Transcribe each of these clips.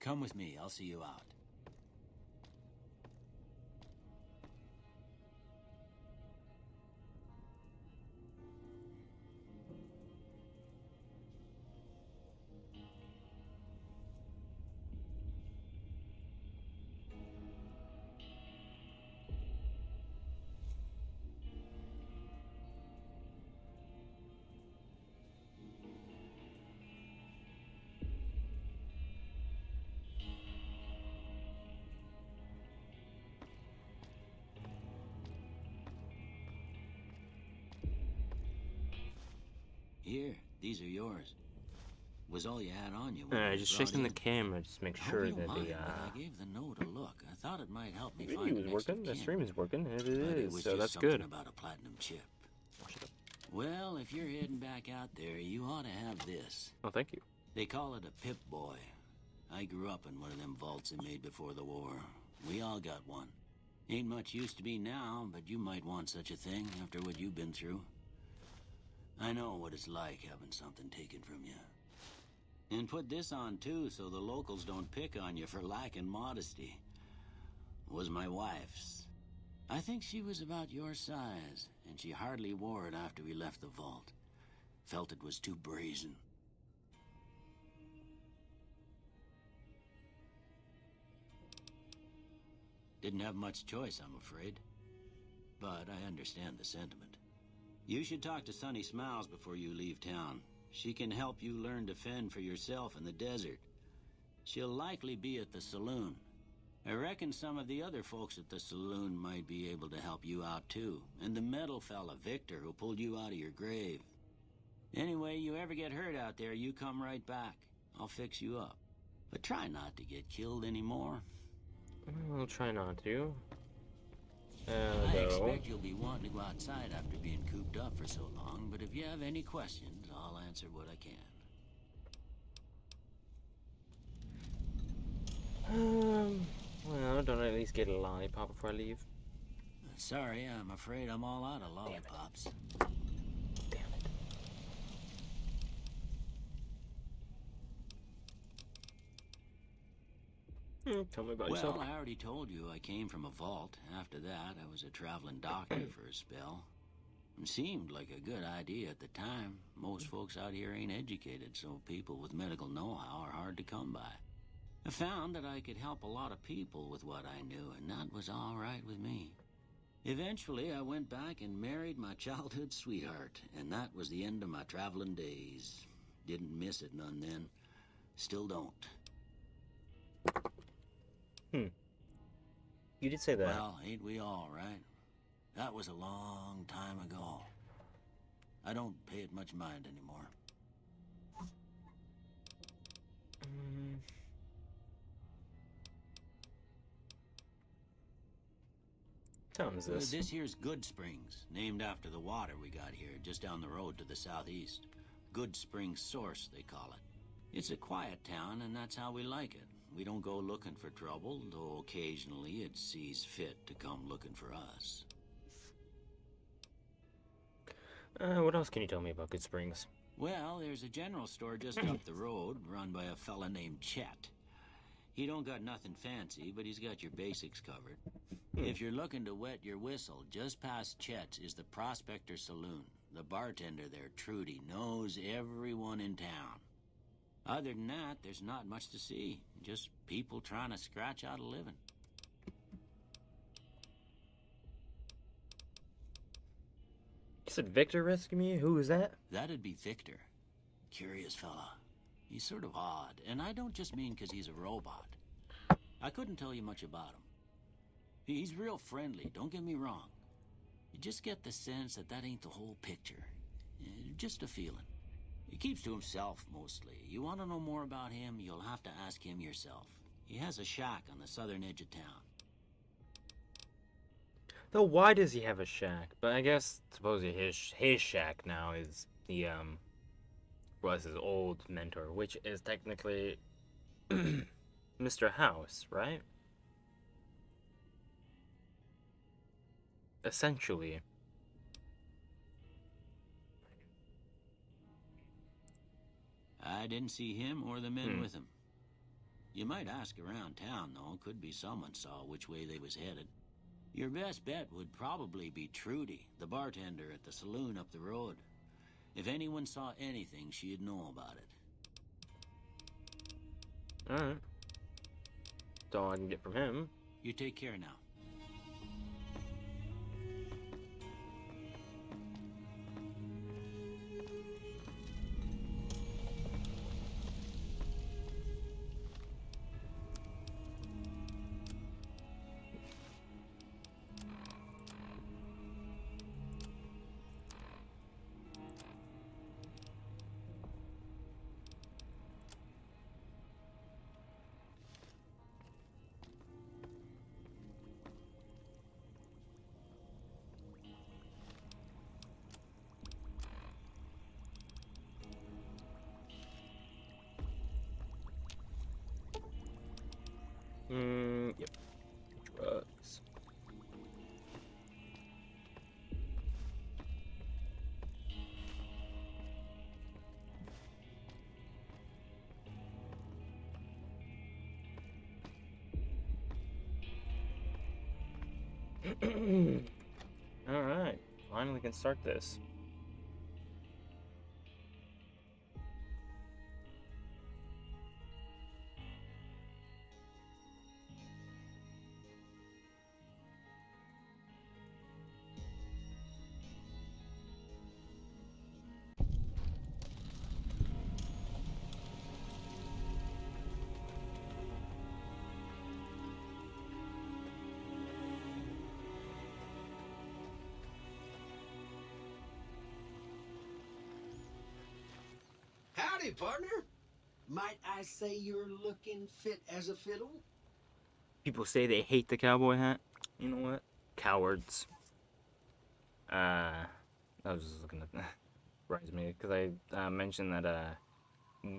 Come with me, I'll see you out. Here, these are yours. Was all you had on you. Just checking the camera, just make sure that the I gave the note a look. I thought it might help me video find is working. The stream is working. It is, was so just that's something good. About a platinum chip. Well, if you're heading back out there, you ought to have this. Oh, thank you. They call it a Pip-Boy. I grew up in one of them vaults they made before the war. We all got one. Ain't much use to me now, but you might want such a thing after what you've been through. I know what it's like having something taken from you. And put this on, too, so the locals don't pick on you for lacking modesty. Was my wife's. I think she was about your size, and she hardly wore it after we left the vault. Felt it was too brazen. Didn't have much choice, I'm afraid. But I understand the sentiment. You should talk to Sunny Smiles before you leave town. She can help you learn to fend for yourself in the desert. She'll likely be at the saloon. I reckon some of the other folks at the saloon might be able to help you out too. And the metal fella, Victor, who pulled you out of your grave. Anyway, you ever get hurt out there, you come right back. I'll fix you up. But try not to get killed anymore. I'll try not to. I expect you'll be wanting to go outside after being cooped up for so long, but if you have any questions, I'll answer what I can. Well, don't I at least get a lollipop before I leave? Sorry, I'm afraid I'm all out of lollipops. Damn it. Tell me about yourself. Well, I already told you I came from a vault. After that, I was a traveling doctor for a spell. It seemed like a good idea at the time. Most folks out here ain't educated, so people with medical know-how are hard to come by. I found that I could help a lot of people with what I knew, and that was all right with me. Eventually, I went back and married my childhood sweetheart, and that was the end of my traveling days. Didn't miss it none then. Still don't. You did say that. Well, ain't we all, right? That was a long time ago. I don't pay it much mind anymore. Town is this? This here's Good Springs, named after the water we got here, just down the road to the southeast. Good Springs Source, they call it. It's a quiet town, and that's how we like it. We don't go looking for trouble, though occasionally it sees fit to come looking for us. What else can you tell me about Good Springs? Well, there's a general store just up the road, run by a fella named Chet. He don't got nothing fancy, but he's got your basics covered. If you're looking to wet your whistle, just past Chet's is the Prospector Saloon. The bartender there, Trudy, knows everyone in town. Other than that, there's not much to see. Just people trying to scratch out a living. You said Victor rescued me? Who is that? That'd be Victor. Curious fella. He's sort of odd, and I don't just mean 'cause he's a robot. I couldn't tell you much about him. He's real friendly, don't get me wrong. You just get the sense that that ain't the whole picture. Just a feeling. He keeps to himself, mostly. You want to know more about him, you'll have to ask him yourself. He has a shack on the southern edge of town. Though, why does he have a shack? But I guess, supposedly his shack now is the, was his old mentor, which is technically Mr. House, right? Essentially. I didn't see him or the men with him. You might ask around town, though. Could be someone saw which way they was headed. Your best bet would probably be Trudy, the bartender at the saloon up the road. If anyone saw anything, she'd know about it. Alright. That's all I can get from him. You take care now. Yep. Drugs. Alright. Finally can start this. Howdy, partner. Might I say you're looking fit as a fiddle? People say they hate the cowboy hat. You know what? Cowards. I was just looking at that. Reminds me, because I mentioned that,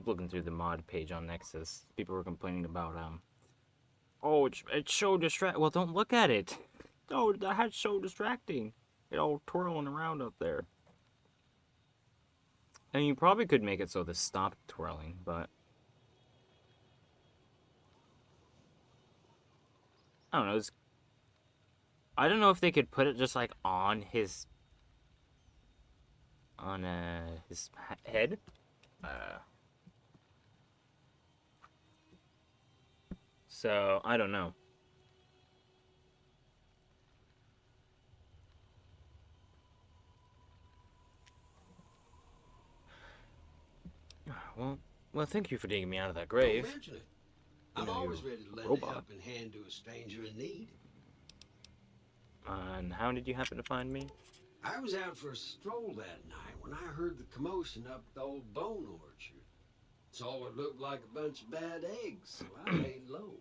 looking through the mod page on Nexus, people were complaining about, oh, it's so well, don't look at it. Oh, the hat's so distracting. It all twirling around up there. And you probably could make it so this stopped twirling, but I don't know. I don't know if they could put it just like on his head. So I don't know. Well, thank you for digging me out of that grave. Don't mention it. I'm know, always you ready to lend a robot. helping hand to a stranger in need. And how did you happen to find me? I was out for a stroll that night when I heard the commotion up the old bone orchard. Saw what looked like a bunch of bad eggs, so I laid low.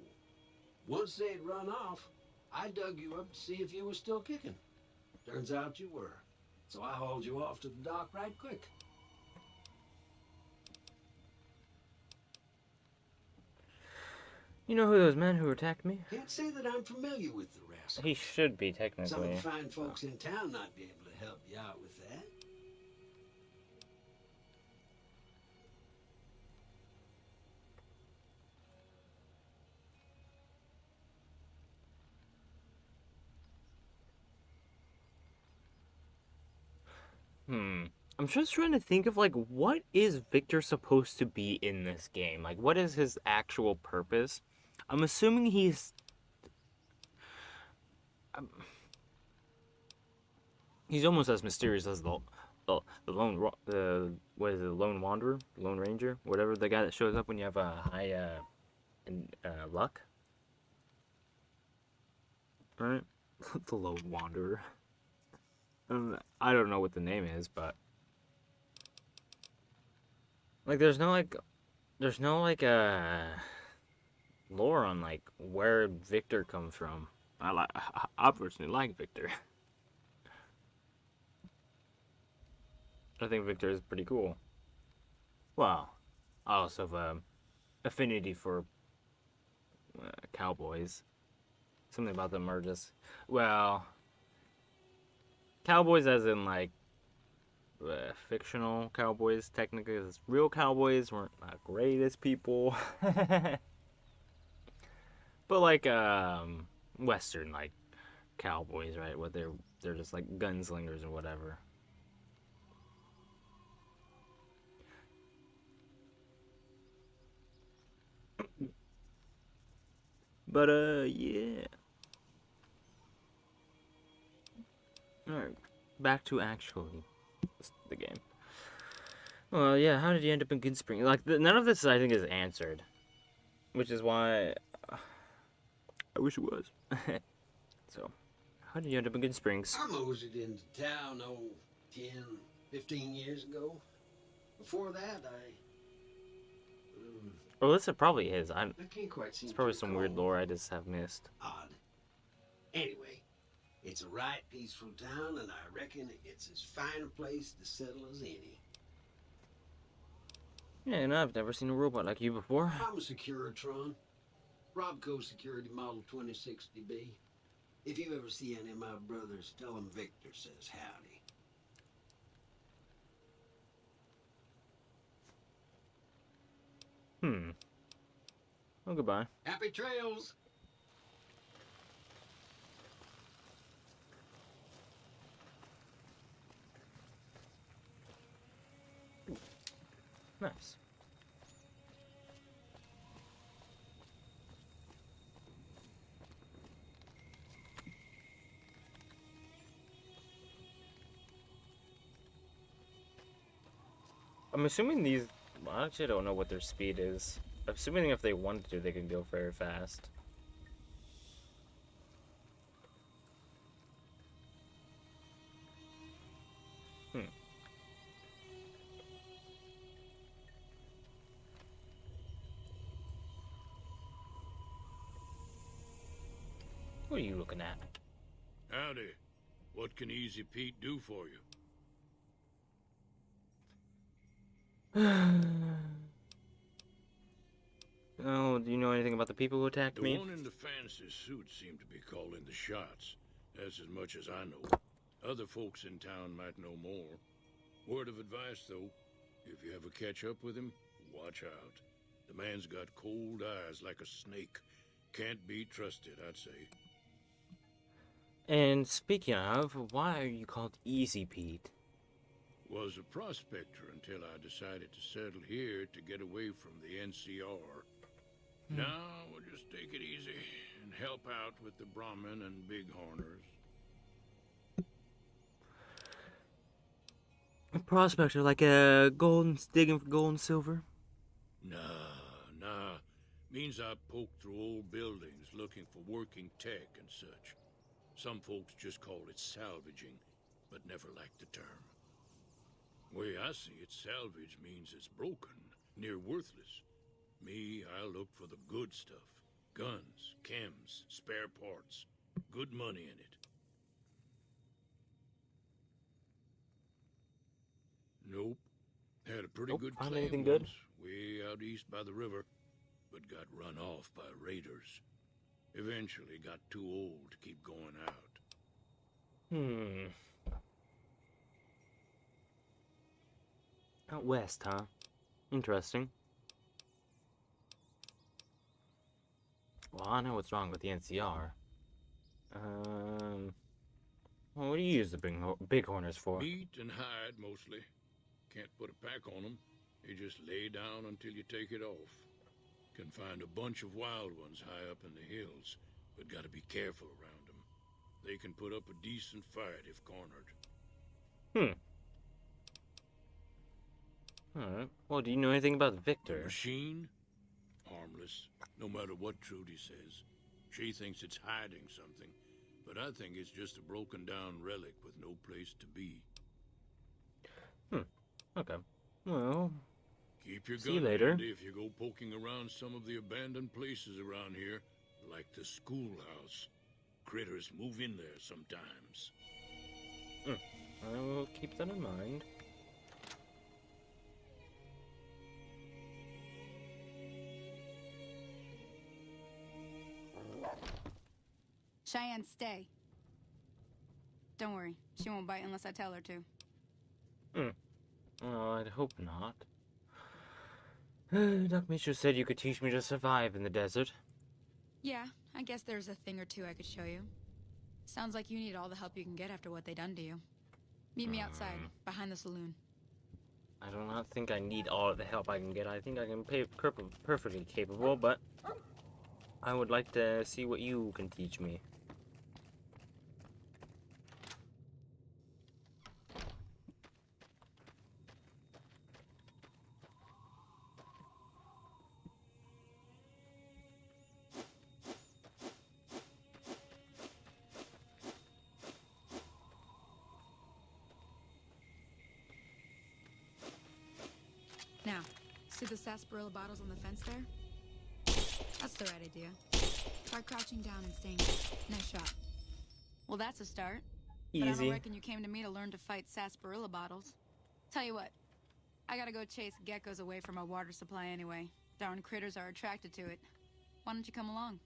Once they'd run off, I dug you up to see if you were still kicking. Turns out you were, so I hauled you off to the dock right quick. You know who those men who attacked me? Can't say that I'm familiar with the rascal. He should be, Some of technically. the fine folks in town might be able to help you out with that. I'm just trying to think of, like, what is Victor supposed to be in this game? Like, what is his actual purpose? I'm assuming he's almost as mysterious as the lone what is it, the lone wanderer, the lone ranger, whatever, the guy that shows up when you have a high luck, right? The lone wanderer. I don't know what the name is, but like there's no lore on like where Victor comes from. I personally like Victor. I think Victor is pretty cool. Well, I also have affinity for cowboys. Something about them are just, well, cowboys as in like fictional cowboys. Technically, 'cause real cowboys weren't the greatest people. But like Western like cowboys, right? What they're just like gunslingers or whatever. But yeah. Alright. Back to actually the game. Well, yeah, how did you end up in Good Spring? Like, none of this, I think, is answered. Which is why... I wish it was. So, how did you end up in Good Springs? I moseyed into town, 10, 15 years ago. Before that, Well, this is probably his. I can't quite see. It's probably some weird lore I just have missed. Odd. Anyway, it's a right peaceful town, and I reckon it's as fine a place to settle as any. Yeah, and I've never seen a robot like you before. I'm a Securitron. Robco Security Model 2060B. If you ever see any of my brothers, tell them Victor says howdy. Well, goodbye. Happy trails! Nice. I'm assuming these... Well, I actually don't know what their speed is. I'm assuming if they wanted to, they can go very fast. What are you looking at? Howdy. What can Easy Pete do for you? Oh, do you know anything about the people who attacked The me? one in the fancy suit seemed to be calling the shots. That's as much as I know. Other folks in town might know more. Word of advice, though, if you ever catch up with him, watch out. The man's got cold eyes like a snake. Can't be trusted, I'd say. And speaking of, why are you called Easy Pete? Was a prospector until I decided to settle here to get away from the NCR. Now, we'll just take it easy and help out with the Brahmin and Bighorners. A prospector, like a digging for gold and silver? Nah. Means I poke through old buildings looking for working tech and such. Some folks just call it salvaging, but never liked the term. Way I see it, salvage means it's broken, near worthless. Me, I look for the good stuff. Guns, chems, spare parts. Good money in it. Nope. Had a pretty good Find claim anything once, good? way out east by the river, but got run off by raiders. Eventually got too old to keep going out. Out west, huh? Interesting. Well, I know what's wrong with the NCR. Well, what do you use the bighorners for? Meat and hide, mostly. Can't put a pack on them. You just lay down until you take it off. Can find a bunch of wild ones high up in the hills, but gotta be careful around them. They can put up a decent fight if cornered. Alright. Well, do you know anything about The Victor? machine? Harmless, no matter what Trudy says. She thinks it's hiding something, but I think it's just a broken down relic with no place to be. Okay. Well, Keep your See gun you later. handy if you go poking around some of the abandoned places around here, like the schoolhouse. Critters move in there sometimes. I will keep that in mind. Cheyenne, stay. Don't worry. She won't bite unless I tell her to. Oh, I'd hope not. Doc Mitchell said you could teach me to survive in the desert. Yeah, I guess there's a thing or two I could show you. Sounds like you need all the help you can get after what they done to you. Meet me outside, behind the saloon. I do not think I need all the help I can get. I think I can be perfectly capable, but I would like to see what you can teach me. Now, see the sarsaparilla bottles on the fence there? That's the right idea. Try crouching down and staying put. Nice shot. Well, that's a start. But I Easy. don't reckon you came to me to learn to fight sarsaparilla bottles. Tell you what, I gotta go chase geckos away from our water supply anyway. Darn critters are attracted to it. Why don't you come along?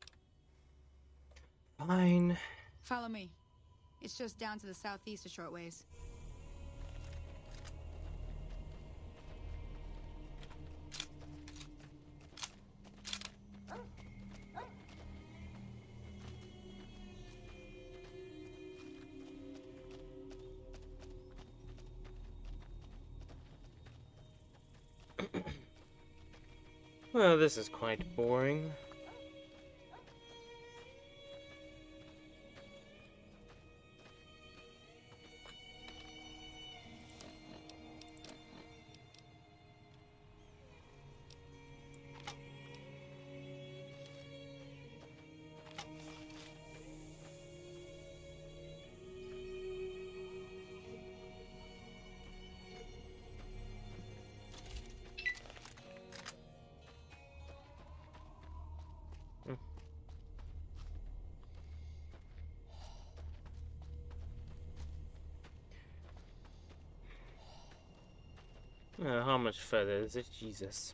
Fine. Follow me. It's just down to the southeast a short ways. Well, this is quite boring. How much further is it? Jesus.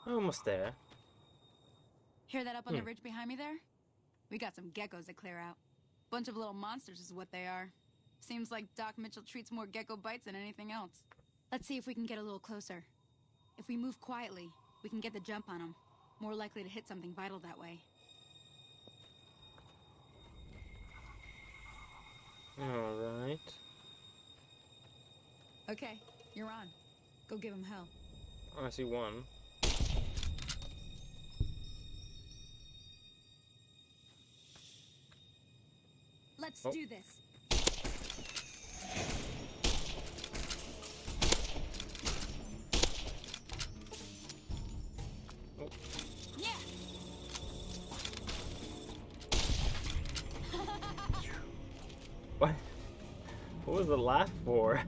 Almost there. Hear that up on the ridge behind me there? We got some geckos to clear out. Bunch of little monsters is what they are. Seems like Doc Mitchell treats more gecko bites than anything else. Let's see if we can get a little closer. If we move quietly, we can get the jump on them. More likely to hit something vital that way. Alright. Okay, you're on. Go give him hell. Oh, I see one. Let's Oh. do this. Oh. Yeah. What? What was the laugh for?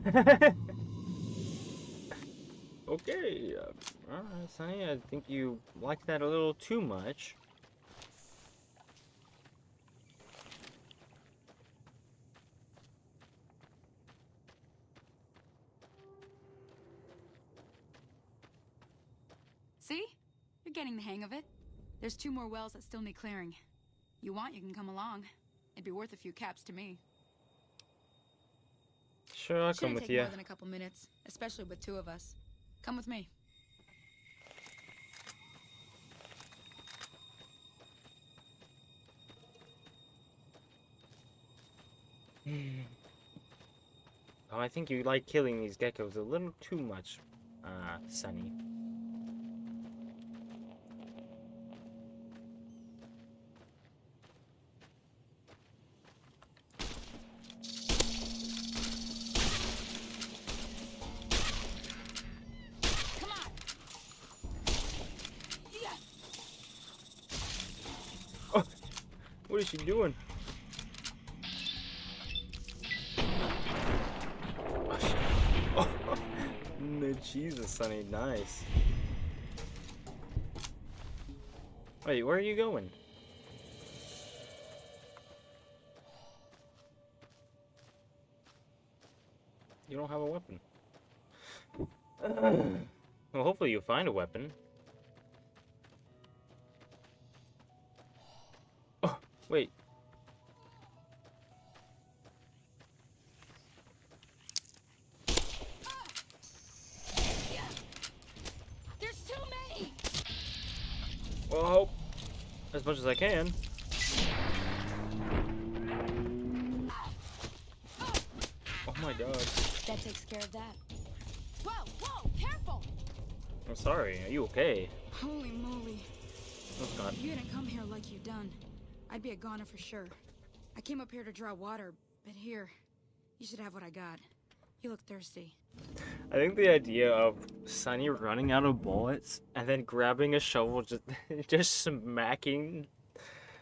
Okay. Alright, Sonny. I think you like that a little too much. See? You're getting the hang of it. There's 2 more wells that still need clearing. You want, you can come along. It'd be worth a few caps to me. Sure, I'll come Shouldn't with take you. more than a couple minutes, especially with 2 of us. Come with me. Oh, I think you like killing these geckos a little too much, Sonny. Come on. Yeah. Oh, what is she doing? Oh, no, Jesus, Sonny, nice. Wait, where are you going? You don't have a weapon. Well, hopefully you'll find a weapon. Wait. There's too many! Well, as much as I can. Oh my god. That takes care of that. Whoa, whoa, careful! I'm sorry. Are you okay? Holy moly. Oh god. If you hadn't come here like you done, I'd be a goner for sure. I came up here to draw water, but here, you should have what I got. You look thirsty. I think the idea of Sunny running out of bullets and then grabbing a shovel, just smacking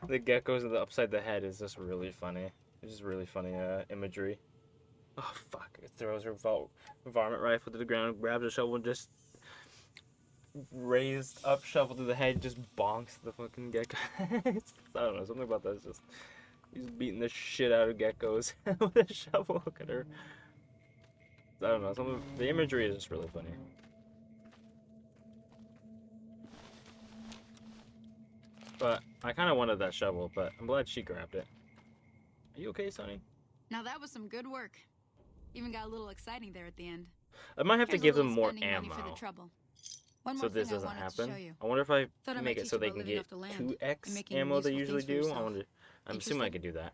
the geckos upside the head is just really funny. It's just really funny imagery. Oh fuck! It throws her varmint rifle to the ground, grabs a shovel, and just raised up shovel to the head, just bonks the fucking gecko. I don't know, something about that is just he's beating the shit out of geckos with a shovel. Look at her. I don't know, the imagery is just really funny. But I kind of wanted that shovel, but I'm glad she grabbed it. Are you okay, Sonny? Now that was some good work. Even got a little exciting there at the end. I might have to Here's a give them little more spending money for the ammo, trouble. One so more this thing I doesn't wanted to show happen. you. I wonder if I Thought I make might it so teach they you can about living get off the land 2x and making ammo they useful usually things for do. I yourself. wonder. I'm assuming I Interested? could do that.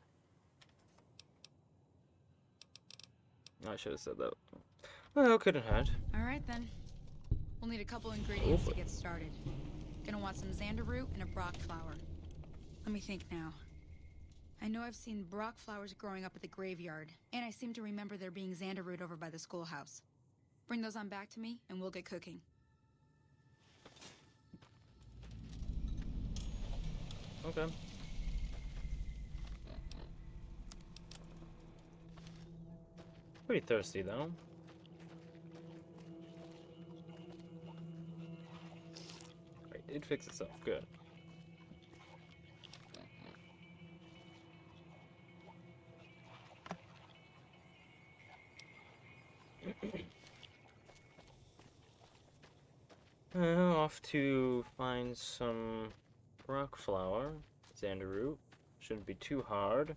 I should have said that. Well, couldn't have. Alright then. We'll need a couple ingredients for to it. get started. Gonna want some xander root and a brock flower. Let me think now. I know I've seen brock flowers growing up at the graveyard, and I seem to remember there being xander root over by the schoolhouse. Bring those on back to me, and we'll get cooking. Okay. Pretty thirsty though. Right, it fixed itself. Good. Off to find some rock flour, xander root. Shouldn't be too hard.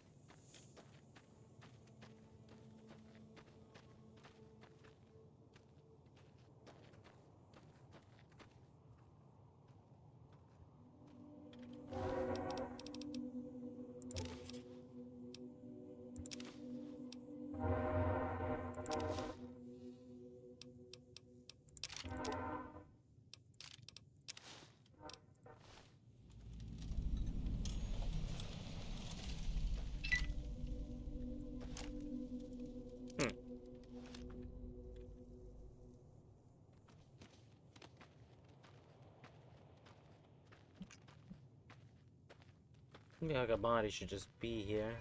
Maybe like a body should just be here.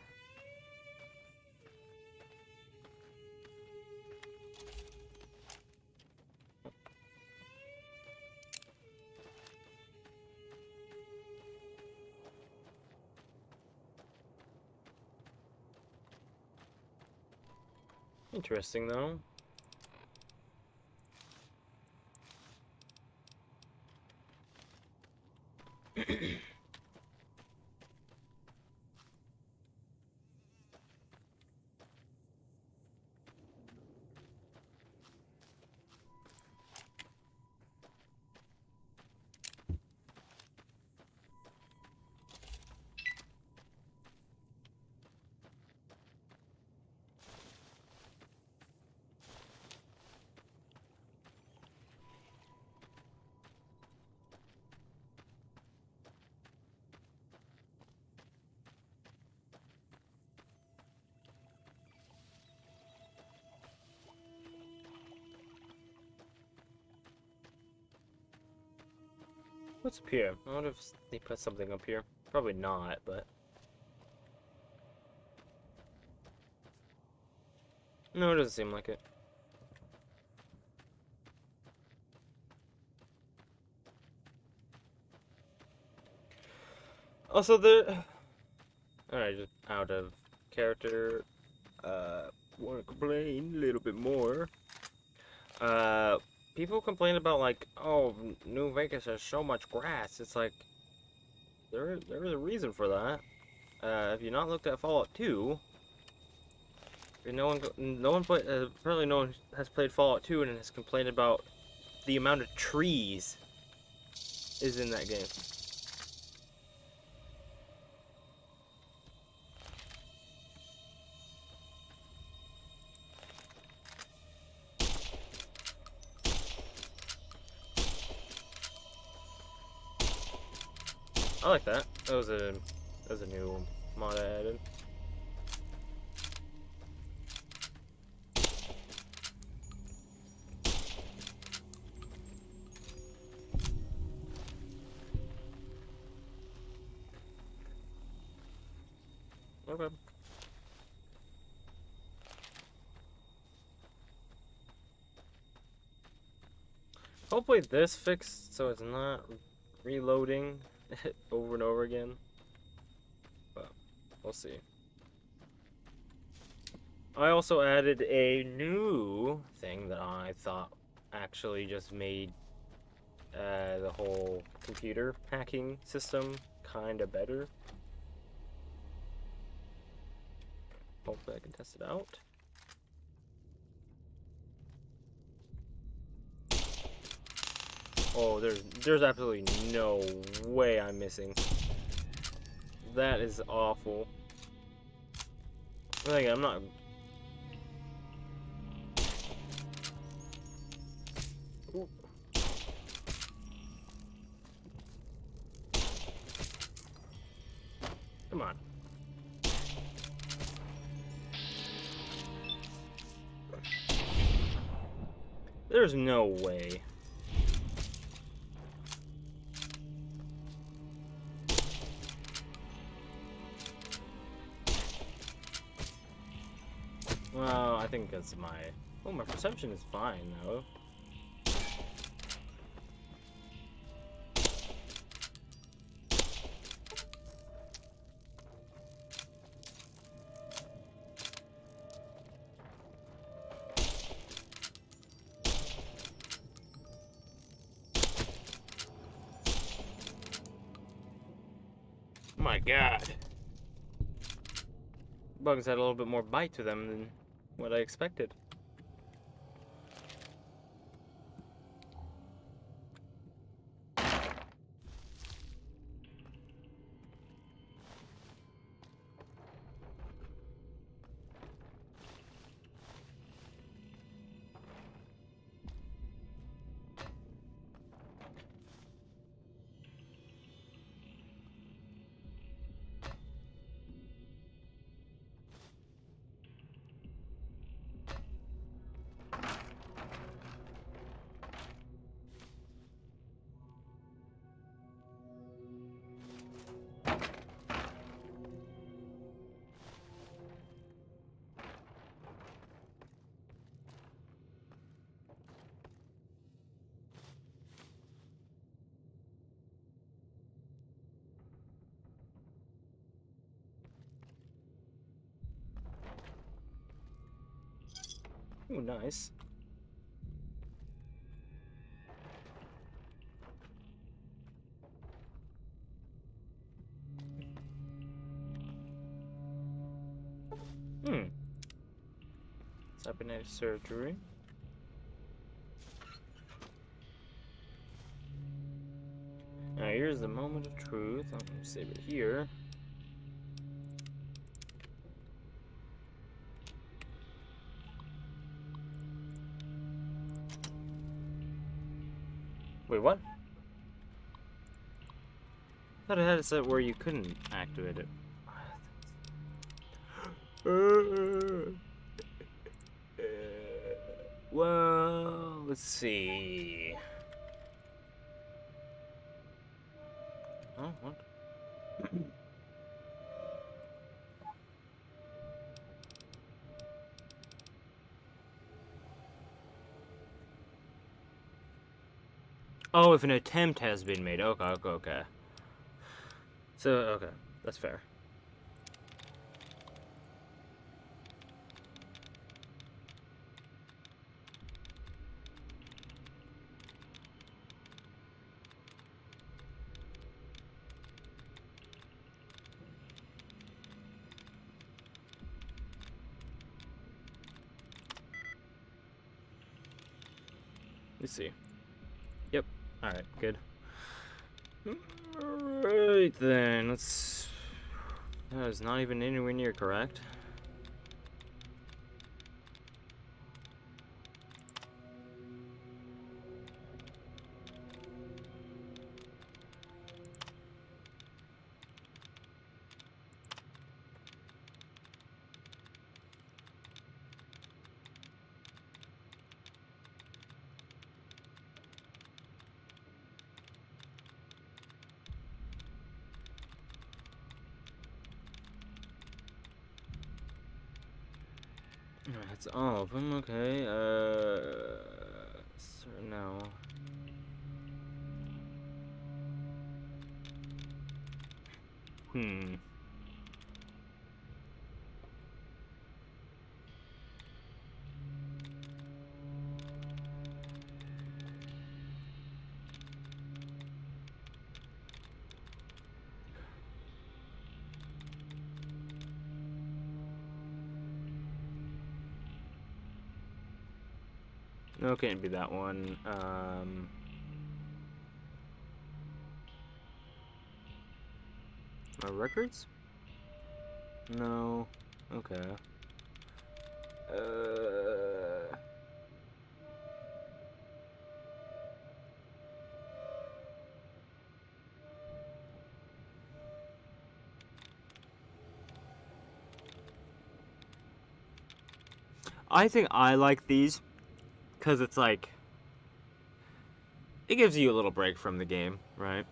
Interesting though. What's up here? I wonder if they put something up here. Probably not, but... No, it doesn't seem like it. Also, alright, just out of character. Want to complain a little bit more. People complain about, like, oh, New Vegas has so much grass. It's like, there is a reason for that. If you've not looked at Fallout 2, apparently no one has played Fallout 2 and has complained about the amount of trees is in that game. I like that. That was a new mod I added. Okay. Hopefully this fixed so it's not reloading over and over again. But we'll see. I also added a new thing that I thought actually just made the whole computer hacking system kind of better. Hopefully I can test it out. Oh, there's absolutely no way I'm missing. That is awful. Like, I'm not. Ooh. Come on. There's no way. Well, I think that's my... Oh, my perception is fine, though. My God. Bugs had a little bit more bite to them than what I expected. Ooh, nice. Cybernetic surgery. Now here's the moment of truth. I'm gonna save it here. Wait, what? I thought it had a set where you couldn't activate it. Well, let's see. Oh, what? Oh, if an attempt has been made. Okay, okay, okay. So, okay, that's fair. see. Yep. Alright, good. Alright then, let's... That is not even anywhere near correct. That's all of them, okay, so no. No, it can't be that one. My records? No. Okay. I think I like these because it's like it gives you a little break from the game, right?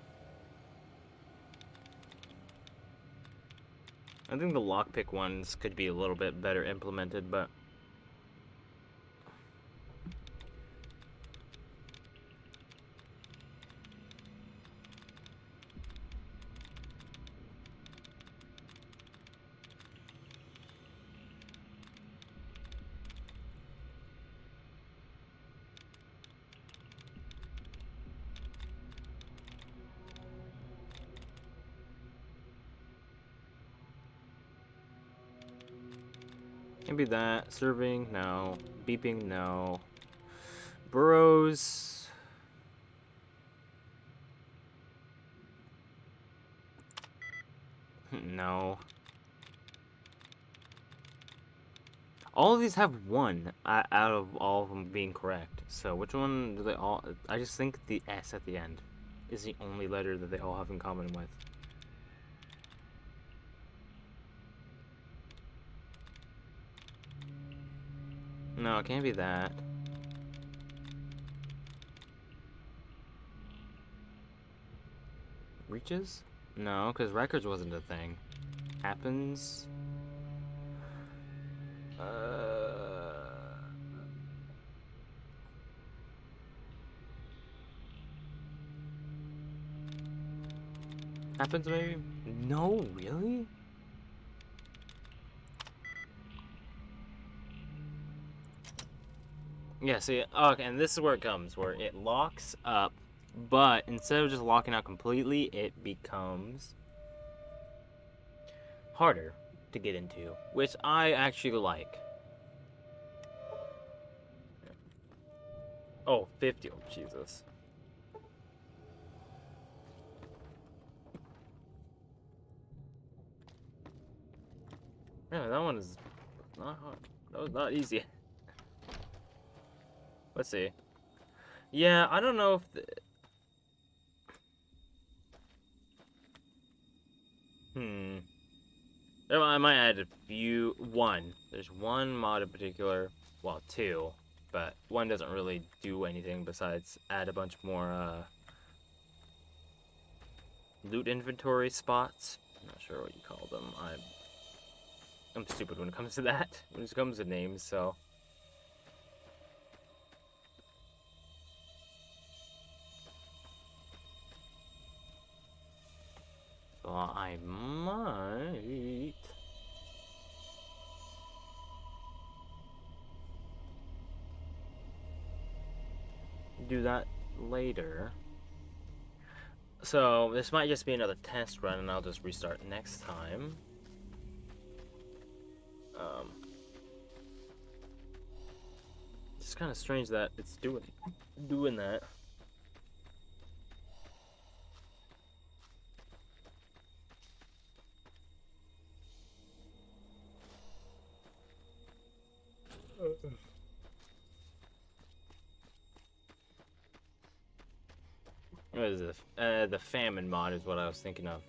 I think the lockpick ones could be a little bit better implemented, but maybe that. Serving, no. Beeping, no. Burrows. No. All of these have one out of all of them being correct. So which one do they all... I just think the S at the end is the only letter that they all have in common with. No, it can't be that. Reaches? No, because records wasn't a thing. Happens? Happens maybe? No, really? Yeah, see, okay, and this is where it comes, where it locks up, but instead of just locking out completely, it becomes harder to get into, which I actually like. Oh, 50, oh, Jesus. Yeah, that one is not hard. That was not easy. Let's see. Yeah, I don't know if I might add a few. There's one mod in particular. Well, two. But one doesn't really do anything besides add a bunch more, loot inventory spots. I'm not sure what you call them. I'm stupid when it comes to that. When it comes to names, so... So I might... do that later. So this might just be another test run and I'll just restart next time. It's kind of strange that it's doing that. What is this? The famine mod is what I was thinking of.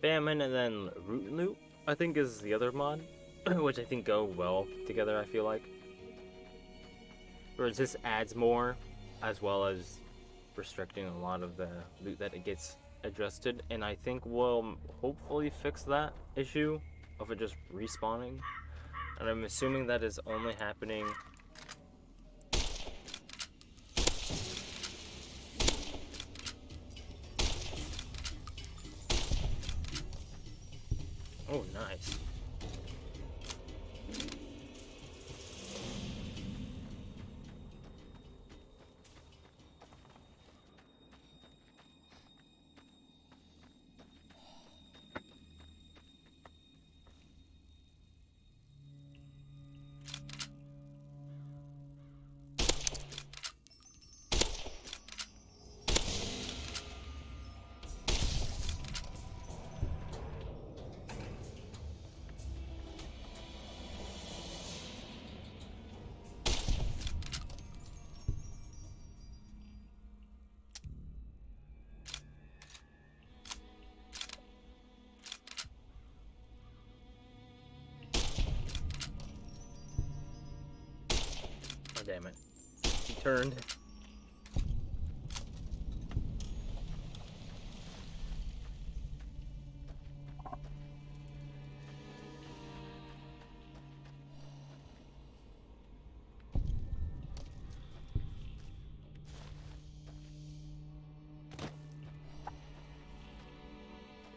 Famine and then root and loop, I think, is the other mod, which I think go well together, I feel like. Whereas this adds more, as well as restricting a lot of the loot that it gets adjusted, and I think we'll hopefully fix that issue of it just respawning. And I'm assuming that is only happening oh, nice. Oh, damn it. He turned.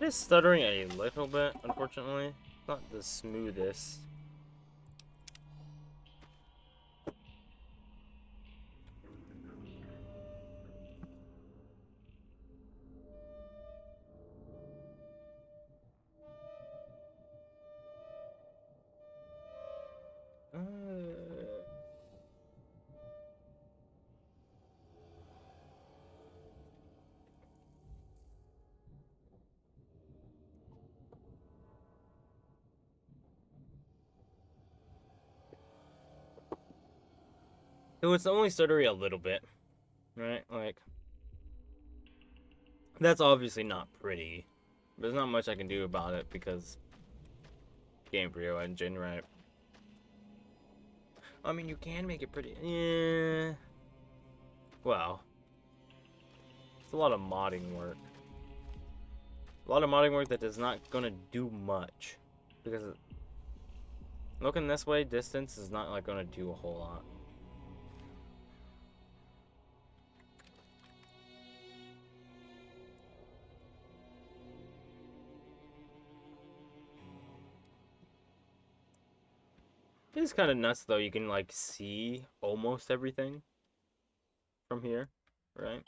It is stuttering a little bit, unfortunately. Not the smoothest. It was only stuttery a little bit, right? Like, that's obviously not pretty. There's not much I can do about it because Gamebryo engine, right? I mean, you can make it pretty. Yeah. Well, it's a lot of modding work. A lot of modding work that is not gonna do much because looking this way, distance is not like gonna do a whole lot. It is kind of nuts though. You can like see almost everything from here, right?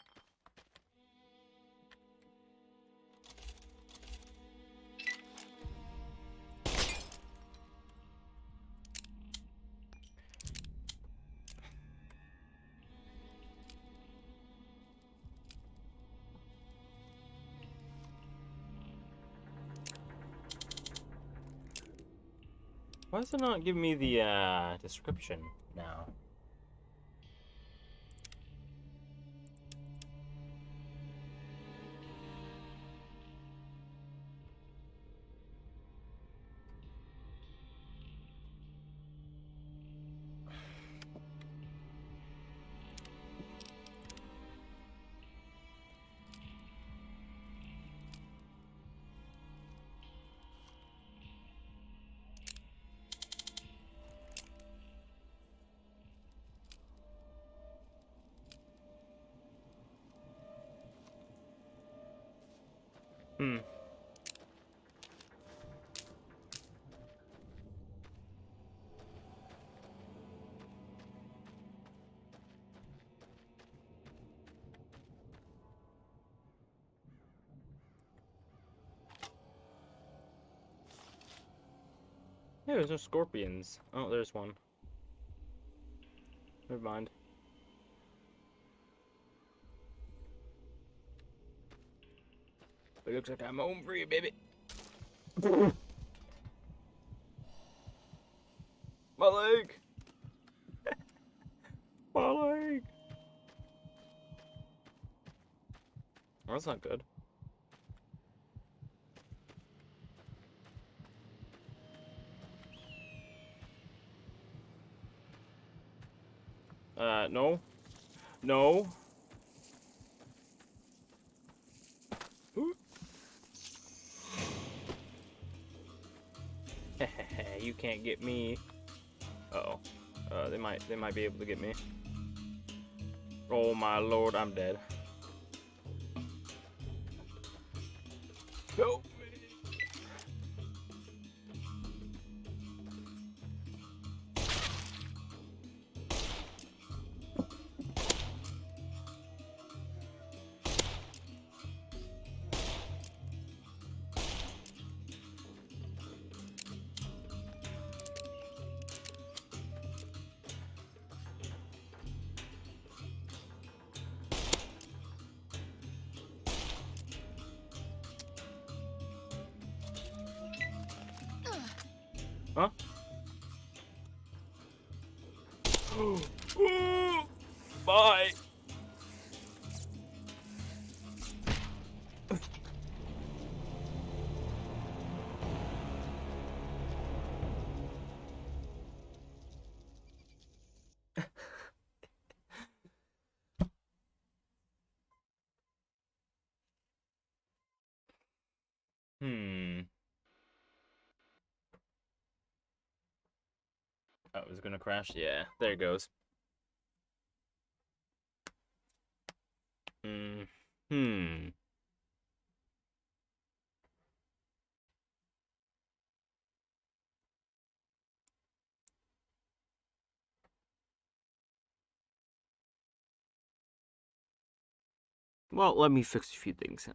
Why is it not giving me the description now? Hmm. Yeah, there's no scorpions. Oh, there's one. Never mind. It looks like I'm home free, baby. My leg! My leg! Oh, that's not good. No. No. You can't get me. Uh-oh. They might be able to get me. Oh my lord, I'm dead. No. Huh? Bye. Oh, it was gonna crash? Yeah, there it goes. Well, let me fix a few things.